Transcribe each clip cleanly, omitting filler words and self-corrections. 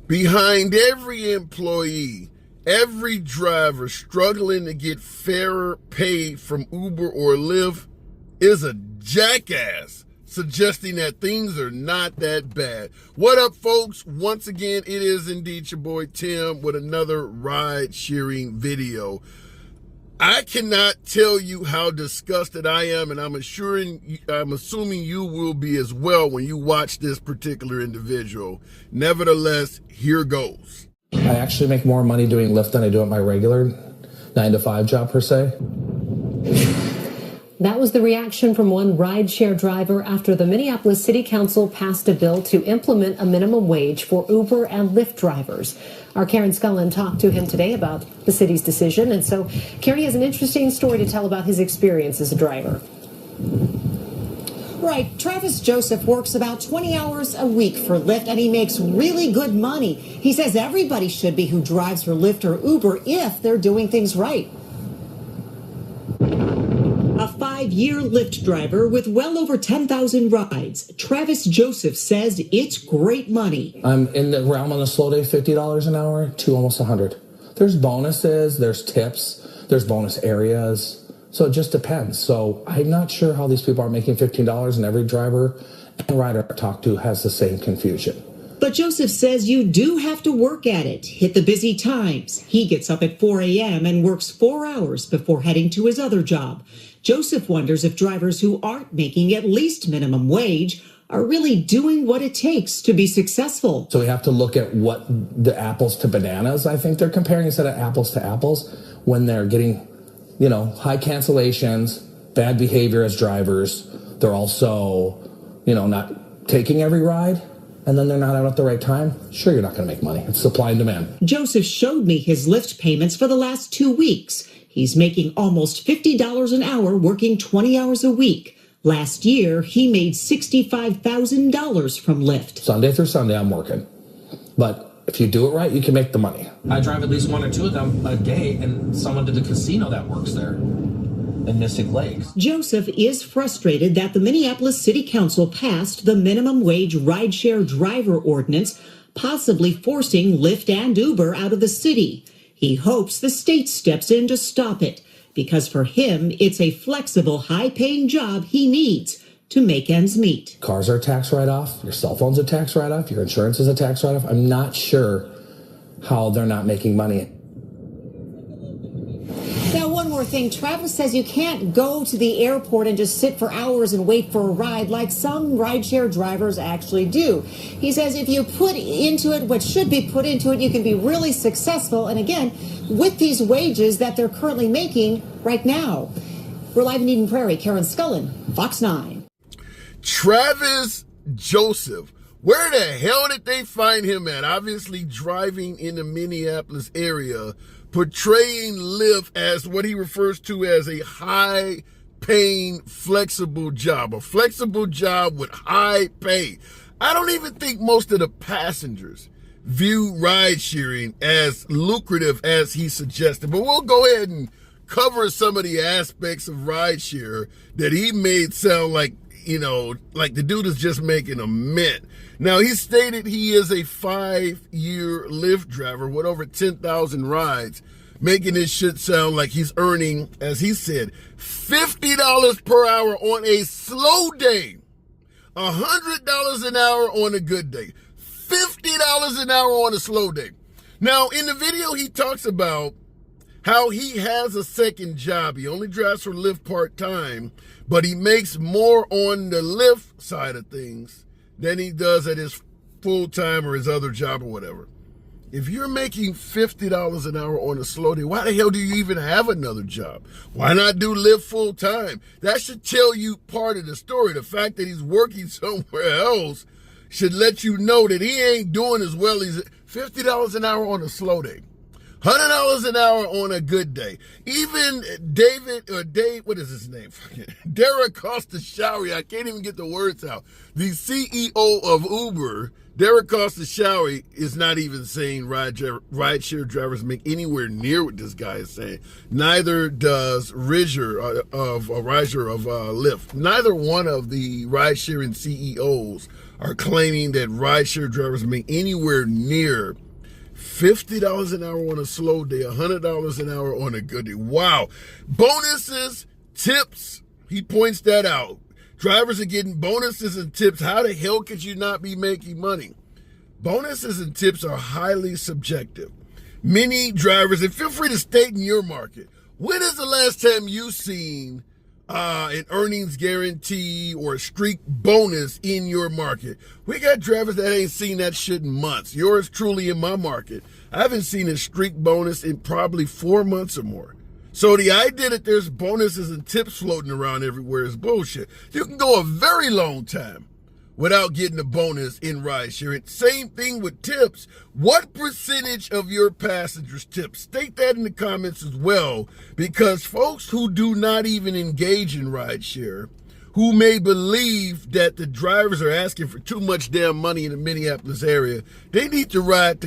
Behind every employee, every driver struggling to get fairer pay from Uber or Lyft is a jackass suggesting that things are not that bad. What up, folks? Once again, it is indeed your boy Tim with another ride sharing video. I cannot tell you how disgusted I am, and I'm assuming you will be as well when you watch this particular individual. Nevertheless, here goes. I actually make more money doing Lyft than I do at my regular 9-to-5 job per se. That was the reaction from one rideshare driver after the Minneapolis City Council passed a bill to implement a minimum wage for Uber and Lyft drivers. Our Karen Scullin talked to him today about the city's decision. And so Karen has an interesting story to tell about his experience as a driver. Right. Travis Joseph works about 20 hours a week for Lyft, and he makes really good money. He says everybody should be who drives for Lyft or Uber if they're doing things right. A 5-year Lyft driver with well over 10,000 rides, Travis Joseph says it's great money. I'm in the realm on a slow day, $50 an hour to almost 100. There's bonuses, there's tips, there's bonus areas. So it just depends. So I'm not sure how these people are making $15, and every driver and rider I talk to has the same confusion. But Joseph says you do have to work at it, hit the busy times. He gets up at 4 a.m. and works 4 hours before heading to his other job. Joseph wonders if drivers who aren't making at least minimum wage are really doing what it takes to be successful. So we have to look at what the apples to bananas, I think they're comparing, instead of apples to apples, when they're getting, high cancellations, bad behavior as drivers. They're also, not taking every ride. And then they're not out at the right time. Sure, you're not going to make money. It's supply and demand. Joseph showed me his Lyft payments for the last 2 weeks. He's making almost $50 an hour working 20 hours a week. Last year, he made $65,000 from Lyft. Sunday through Sunday, I'm working. But if you do it right, you can make the money. I drive at least 1 or 2 of them a day, and someone to the casino that works there in Mystic Lakes. Joseph is frustrated that the Minneapolis City Council passed the minimum wage rideshare driver ordinance, possibly forcing Lyft and Uber out of the city. He hopes the state steps in to stop it, because for him, it's a flexible, high-paying job he needs to make ends meet. Cars are a tax write-off. Your cell phone's a tax write-off. Your insurance is a tax write-off. I'm not sure how they're not making money. Now, one more thing. Travis says you can't go to the airport and just sit for hours and wait for a ride like some rideshare drivers actually do. He says if you put into it what should be put into it, you can be really successful. And again, with these wages that they're currently making right now. We're live in Eden Prairie. Karen Scullin, Fox 9. Travis Joseph. Where the hell did they find him at? Obviously driving in the Minneapolis area, portraying Lyft as what he refers to as a high-paying, flexible job. A flexible job with high pay. I don't even think most of the passengers view ride-sharing as lucrative as he suggested. But we'll go ahead and cover some of the aspects of rideshare that he made sound like, like the dude is just making a mint. Now, he stated he is a 5-year Lyft driver with over 10,000 rides, making this shit sound like he's earning, as he said, $50 per hour on a slow day, $100 an hour on a good day, $50 an hour on a slow day. Now, in the video, he talks about how he has a second job. He only drives for Lyft part-time, but he makes more on the Lyft side of things than he does at his full-time or his other job or whatever. If you're making $50 an hour on a slow day, why the hell do you even have another job? Why not do Lyft full-time? That should tell you part of the story. The fact that he's working somewhere else should let you know that he ain't doing as well as $50 an hour on a slow day. $100 an hour on a good day. Even Dave, what is his name? Derek Costa-Showery, I can't even get the words out. The CEO of Uber, Derek Costa-Showery, is not even saying rideshare drivers make anywhere near what this guy is saying. Neither does Ridger of Lyft. Neither one of the ride-sharing CEOs are claiming that rideshare drivers make anywhere near $50 an hour on a slow day, $100 an hour on a good day. Wow. Bonuses, tips, he points that out. Drivers are getting bonuses and tips. How the hell could you not be making money? Bonuses and tips are highly subjective. Many drivers, and feel free to state in your market, when is the last time you seen an earnings guarantee or a streak bonus in your market? We got drivers that ain't seen that shit in months. Yours truly in my market, I haven't seen a streak bonus in probably 4 months or more. So the idea that there's bonuses and tips floating around everywhere is bullshit. You can go a very long time without getting a bonus in ride sharing. Same thing with tips. What percentage of your passengers tip? State that in the comments as well, because folks who do not even engage in ride share, who may believe that the drivers are asking for too much damn money in the Minneapolis area, they need to read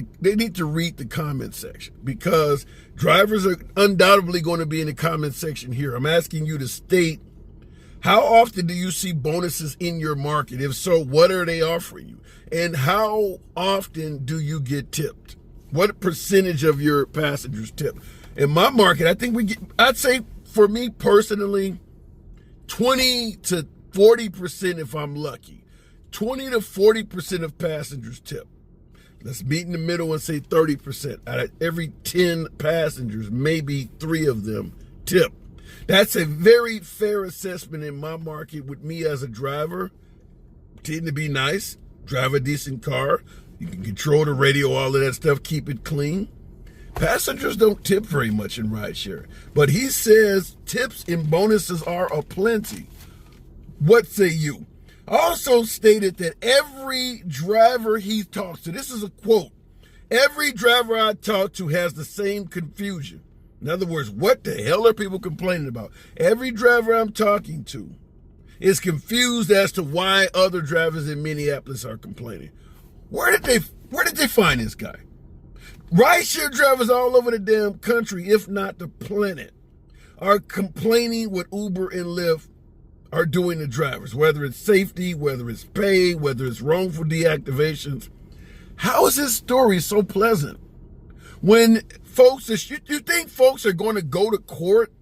the comment section, because drivers are undoubtedly going to be in the comment section here. I'm asking you to state, how often do you see bonuses in your market? If so, what are they offering you? And how often do you get tipped? What percentage of your passengers tip? In my market, I think I'd say for me personally, 20 to 40% if I'm lucky. 20 to 40% of passengers tip. Let's meet in the middle and say 30%. Out of every 10 passengers, maybe 3 of them tip. That's a very fair assessment in my market. With me as a driver, tend to be nice, drive a decent car, you can control the radio, all of that stuff, keep it clean. Passengers don't tip very much in rideshare, but he says tips and bonuses are aplenty. What say you? Also stated that every driver he talks to, this is a quote, every driver I talk to has the same confusion. In other words, what the hell are people complaining about? Every driver I'm talking to is confused as to why other drivers in Minneapolis are complaining. Where did they find this guy? Rideshare drivers all over the damn country, if not the planet, are complaining what Uber and Lyft are doing to drivers, whether it's safety, whether it's pay, whether it's wrongful deactivations. How is this story so pleasant? When folks, you think folks are going to go to court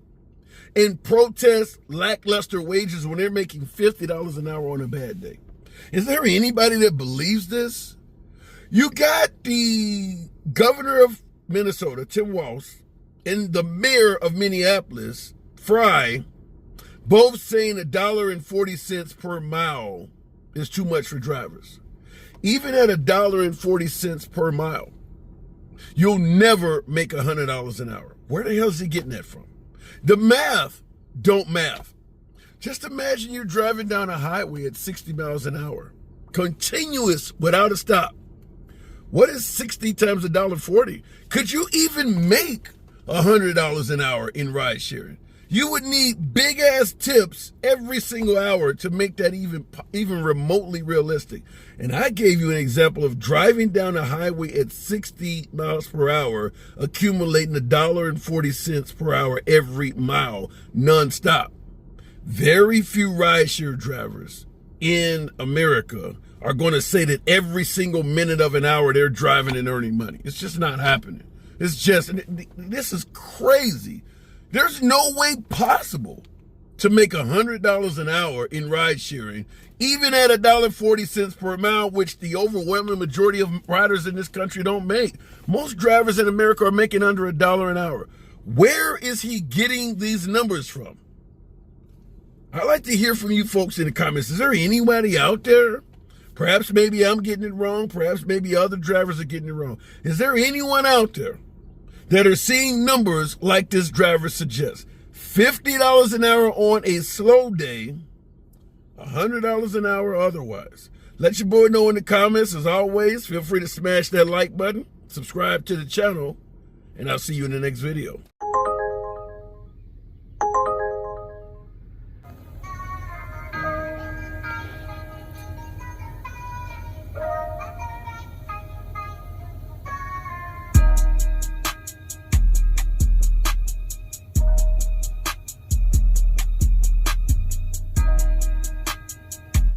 and protest lackluster wages when they're making $50 an hour on a bad day? Is there anybody that believes this? You got the governor of Minnesota, Tim Walz, and the mayor of Minneapolis, Fry, both saying $1.40 per mile is too much for drivers. Even at $1.40 per mile, you'll never make $100 an hour. Where the hell is he getting that from? The math don't math. Just imagine you're driving down a highway at 60 miles an hour, continuous without a stop. What is 60 times $1.40? Could you even make $100 an hour in ride sharing? You would need big ass tips every single hour to make that even remotely realistic. And I gave you an example of driving down a highway at 60 miles per hour, accumulating $1.40 per hour every mile, nonstop. Very few rideshare drivers in America are going to say that every single minute of an hour they're driving and earning money. It's just not happening. This is crazy. There's no way possible to make $100 an hour in ride sharing, even at $1.40 per mile, which the overwhelming majority of riders in this country don't make. Most drivers in America are making under $1 an hour. Where is he getting these numbers from? I'd like to hear from you folks in the comments. Is there anybody out there? Perhaps maybe I'm getting it wrong. Perhaps maybe other drivers are getting it wrong. Is there anyone out there that are seeing numbers like this driver suggests? $50 an hour on a slow day, $100 an hour otherwise. Let your boy know in the comments. As always, feel free to smash that like button, subscribe to the channel, and I'll see you in the next video.